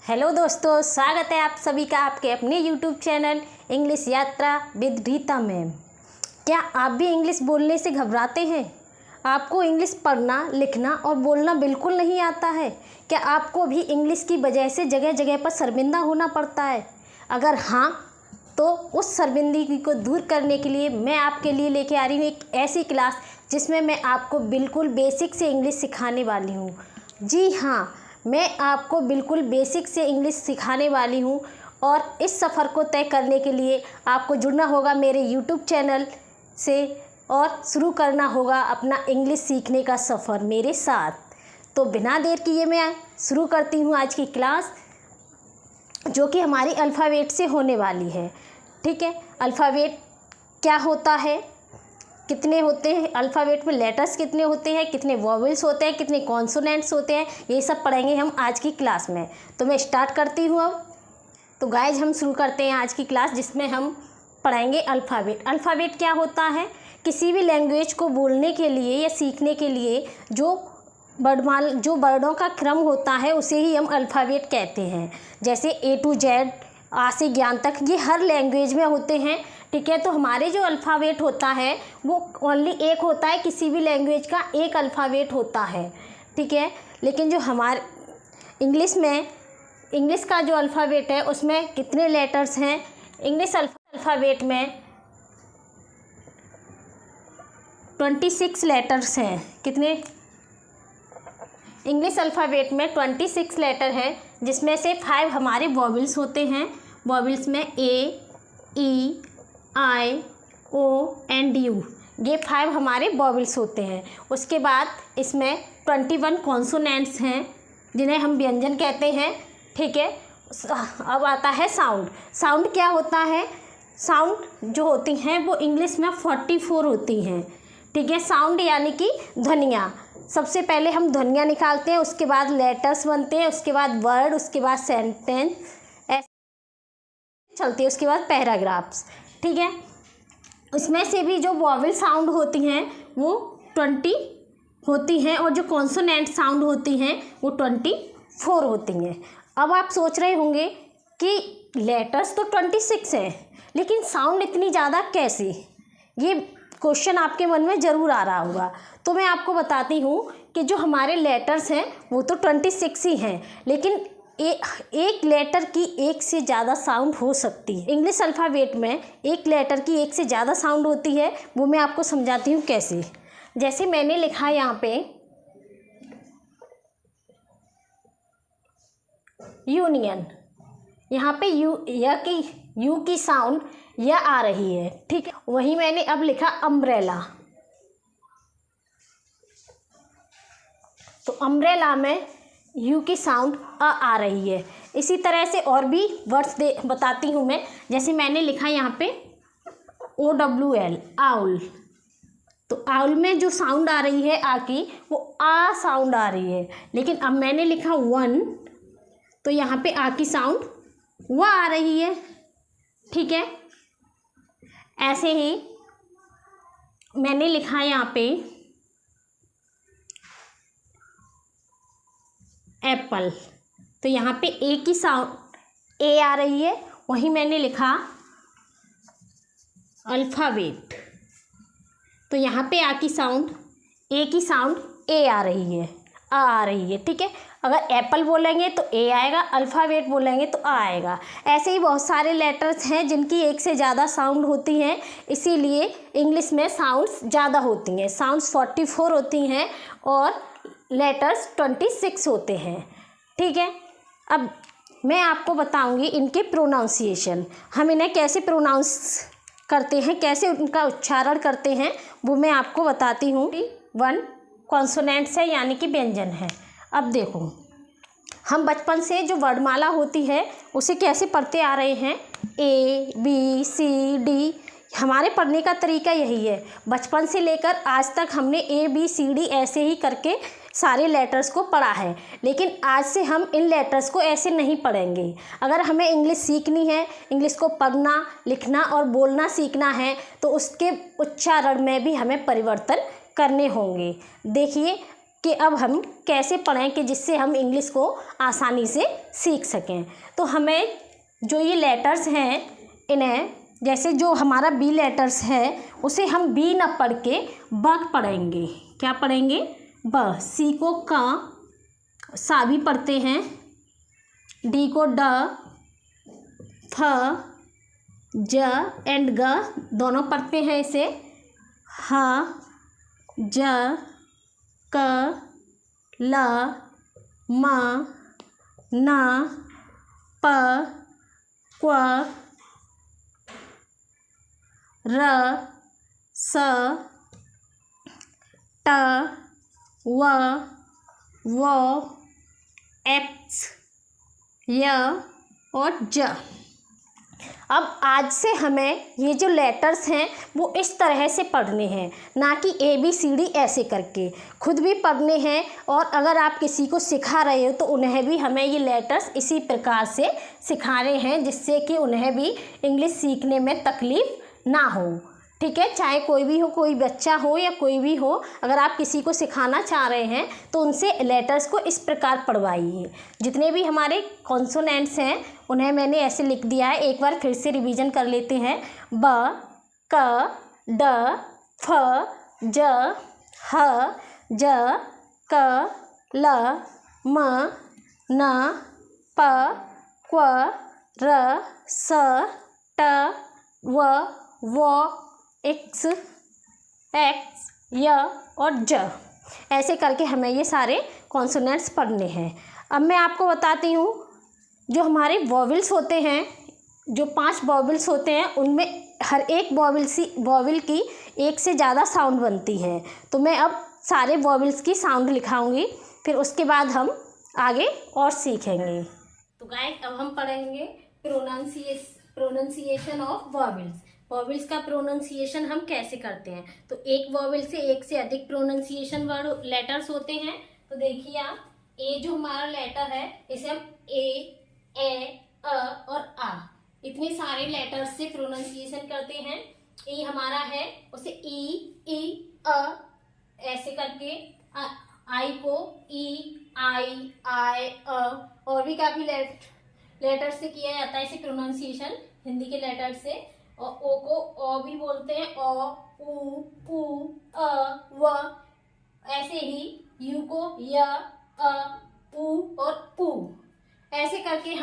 Hello दोस्तों, स्वागत है आप सभी का आपके अपने यूट्यूब चैनल इंग्लिश यात्रा विद रीता मैम। क्या आप भी इंग्लिश बोलने से घबराते हैं? आपको इंग्लिश पढ़ना, लिखना और बोलना बिल्कुल नहीं आता है? क्या आपको भी इंग्लिश की वजह से जगह जगह पर शर्मिंदा होना पड़ता है? अगर हाँ, तो उस शर्मिंदगी को दूर करने के लिए मैं आपके लिए लेके आ रही हूँ एक ऐसी क्लास जिसमें मैं आपको बिल्कुल बेसिक से इंग्लिश सिखाने वाली हूँ। जी हाँ, मैं आपको बिल्कुल बेसिक से इंग्लिश सिखाने वाली हूँ और इस सफ़र को तय करने के लिए आपको जुड़ना होगा मेरे यूट्यूब चैनल से और शुरू करना होगा अपना इंग्लिश सीखने का सफ़र मेरे साथ। तो बिना देर किए मैं शुरू करती हूँ आज की क्लास, जो कि हमारी अल्फ़ाबेट से होने वाली है। ठीक है, अल्फ़ाबेट क्या होता है, कितने होते हैं अल्फ़ाबेट में, लेटर्स कितने होते हैं, कितने वॉवेल्स होते हैं, कितने कॉन्सोनेंट्स होते हैं, ये सब पढ़ेंगे हम आज की क्लास में। तो मैं स्टार्ट करती हूँ अब। तो गाइज हम शुरू करते हैं आज की क्लास, जिसमें हम पढ़ेंगे अल्फ़ाबेट। अल्फ़ाबेट क्या होता है? किसी भी लैंग्वेज को बोलने के लिए या सीखने के लिए जो वर्डों का क्रम होता है उसे ही हम अल्फ़ाबेट कहते हैं। जैसे A to Z, आ से ज्ञान तक, ये हर लैंग्वेज में होते हैं। ठीक है, तो हमारे जो अल्फ़ाबेट होता है वो ओनली एक होता है, किसी भी लैंग्वेज का एक अल्फ़ाबेट होता है। ठीक है, लेकिन जो हमारे इंग्लिश का जो अल्फ़ाबेट है उसमें कितने लेटर्स हैं? इंग्लिश अल्फ़ाबेट में 26 लेटर्स हैं। कितने? इंग्लिश अल्फ़ाबेट में 26 लेटर हैं, जिसमें से 5 हमारे वॉवेल्स होते हैं। वॉवेल्स में A, E, I, O and U, ये 5 हमारे वॉवेल्स होते हैं। उसके बाद इसमें 21 कॉन्सोनेंट्स हैं, जिन्हें हम व्यंजन कहते हैं। ठीक है, अब आता है साउंड। साउंड क्या होता है? साउंड जो होती हैं वो इंग्लिश में 44 होती हैं। ठीक है, साउंड यानी कि ध्वनियाँ। सबसे पहले हम ध्वनियाँ निकालते हैं, उसके बाद लेटर्स बनते हैं, उसके बाद वर्ड, उसके बाद सेंटेंस ऐसे चलती है, उसके बाद पैराग्राफ्स। ठीक है, उसमें से भी जो वॉवेल साउंड होती हैं वो 20 होती हैं और जो कॉन्सोनेंट साउंड होती हैं वो 24 होती हैं। अब आप सोच रहे होंगे कि लेटर्स तो 26 हैं, लेकिन साउंड इतनी ज़्यादा कैसे? ये क्वेश्चन आपके मन में ज़रूर आ रहा होगा। तो मैं आपको बताती हूँ कि जो हमारे लेटर्स हैं वो तो 26 ही हैं, लेकिन एक लेटर की एक से ज़्यादा साउंड हो सकती है। इंग्लिश अल्फ़ाबेट में एक लेटर की एक से ज़्यादा साउंड होती है, वो मैं आपको समझाती हूँ कैसे। जैसे मैंने लिखा यहाँ पे यूनियन, यहाँ पे यू की साउंड यह आ रही है। ठीक है, वहीं मैंने अब लिखा अम्ब्रेला, तो अम्ब्रेला में यू की साउंड आ रही है। इसी तरह से और भी वर्ड्स बताती हूँ मैं। जैसे मैंने लिखा यहाँ पे OWL, आउल, तो आउल में जो साउंड आ रही है आ की, वो आ साउंड आ रही है। लेकिन अब मैंने लिखा वन, तो यहाँ पे आ की साउंड वह आ रही है। ठीक है, ऐसे ही मैंने लिखा यहाँ पे एप्पल, तो यहाँ पे ए की साउंड ए आ रही है। वहीं मैंने लिखा अल्फ़ाबेट, तो यहाँ पे ए की साउंड ए आ रही है, आ रही है। ठीक है, अगर एप्पल बोलेंगे तो ए आएगा, अल्फ़ाबेट बोलेंगे तो आ आएगा। ऐसे ही बहुत सारे लेटर्स हैं जिनकी एक से ज़्यादा साउंड होती हैं, इसीलिए इंग्लिश में साउंड्स ज़्यादा होती हैं। साउंड्स 44 होती हैं और लेटर्स 26 होते हैं। ठीक है, अब मैं आपको बताऊंगी इनके प्रोनाउंसिएशन, हम इन्हें कैसे प्रोनाउंस करते हैं, कैसे उनका उच्चारण करते हैं, वो मैं आपको बताती हूँ। 1 कॉन्सोनेंट्स है, यानी कि व्यंजन है। अब देखो, हम बचपन से जो वर्णमाला होती है उसे कैसे पढ़ते आ रहे हैं, ABCD, हमारे पढ़ने का तरीका यही है। बचपन से लेकर आज तक हमने ABCD ऐसे ही करके सारे लेटर्स को पढ़ा है, लेकिन आज से हम इन लेटर्स को ऐसे नहीं पढ़ेंगे। अगर हमें इंग्लिश सीखनी है, इंग्लिश को पढ़ना, लिखना और बोलना सीखना है, तो उसके उच्चारण में भी हमें परिवर्तन करने होंगे। देखिए, कि अब हम कैसे पढ़ें कि जिससे हम इंग्लिश को आसानी से सीख सकें। तो हमें जो ये लेटर्स हैं इन्हें, जैसे जो हमारा बी लेटर्स है उसे हम बी न पढ़ के ब पढ़ेंगे। क्या पढ़ेंगे? ब। सी को क, सा भी पढ़ते हैं। डी को ड, थ, ज एंड ग दोनों पढ़ते हैं इसे। ह, ज, क, ल, म, न, प, क्व, र, स, ट, व, एक्स, य और ज। अब आज से हमें ये जो लेटर्स हैं वो इस तरह से पढ़ने हैं, ना कि ABCD ऐसे करके। खुद भी पढ़ने हैं और अगर आप किसी को सिखा रहे हो तो उन्हें भी हमें ये लेटर्स इसी प्रकार से सिखाने हैं, जिससे कि उन्हें भी इंग्लिश सीखने में तकलीफ़ ना हो। ठीक है, चाहे कोई भी हो, कोई बच्चा हो या कोई भी हो, अगर आप किसी को सिखाना चाह रहे हैं तो उनसे लेटर्स को इस प्रकार पढ़वाइए। जितने भी हमारे कॉन्सोनेंट्स हैं उन्हें मैंने ऐसे लिख दिया है, एक बार फिर से रिवीजन कर लेते हैं। ब, क, ड, फ, ज, ह, ज, क, ल, म, न, प, क्व, र, स, ट, व, एक्स, य और ज। ऐसे करके हमें ये सारे कॉन्सोनेंट्स पढ़ने हैं। अब मैं आपको बताती हूँ, जो हमारे वॉवेल्स होते हैं, जो 5 वॉवेल्स होते हैं, उनमें हर एक वॉवेल की एक से ज़्यादा साउंड बनती है। तो मैं अब सारे वॉवेल्स की साउंड लिखाऊंगी, फिर उसके बाद हम आगे और सीखेंगे। तो गाइस, अब हम पढ़ेंगे प्रोनाउंसिएशन ऑफ वॉवेल्स। वॉवेल्स का प्रोनाउंसिएशन हम कैसे करते हैं। तो एक वॉवेल से एक से अधिक प्रोनाउंसिएशन वर्ड लेटर्स होते हैं। तो देखिए आप, ए जो हमारा लेटर है इसे हम ए और आ, इतने सारे लेटर्स से प्रोनाउंसिएशन करते हैं। ए हमारा है उसे ई ऐसे करके, आई को ई आई और भी काफी लेटर से किया जाता है इसे प्रोनाउंसिएशन, हिंदी के लेटर से। और ओ को ओ भी बोलते हैं, ओ, उ, व। ऐसे ही यू को य, उ और उ। ऐसे करके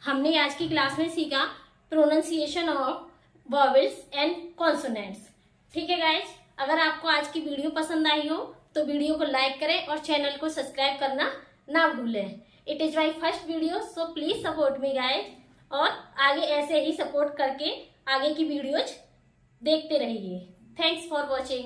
हमने आज की क्लास में सीखा pronunciation of vowels and consonants. ठीक है गाइज, अगर आपको आज की वीडियो पसंद आई हो तो वीडियो को लाइक करें और चैनल को सब्सक्राइब करना ना भूलें। It is my first video, so please support me guys, और आगे ऐसे ही सपोर्ट करके आगे की वीडियोज देखते रहिए। Thanks for watching.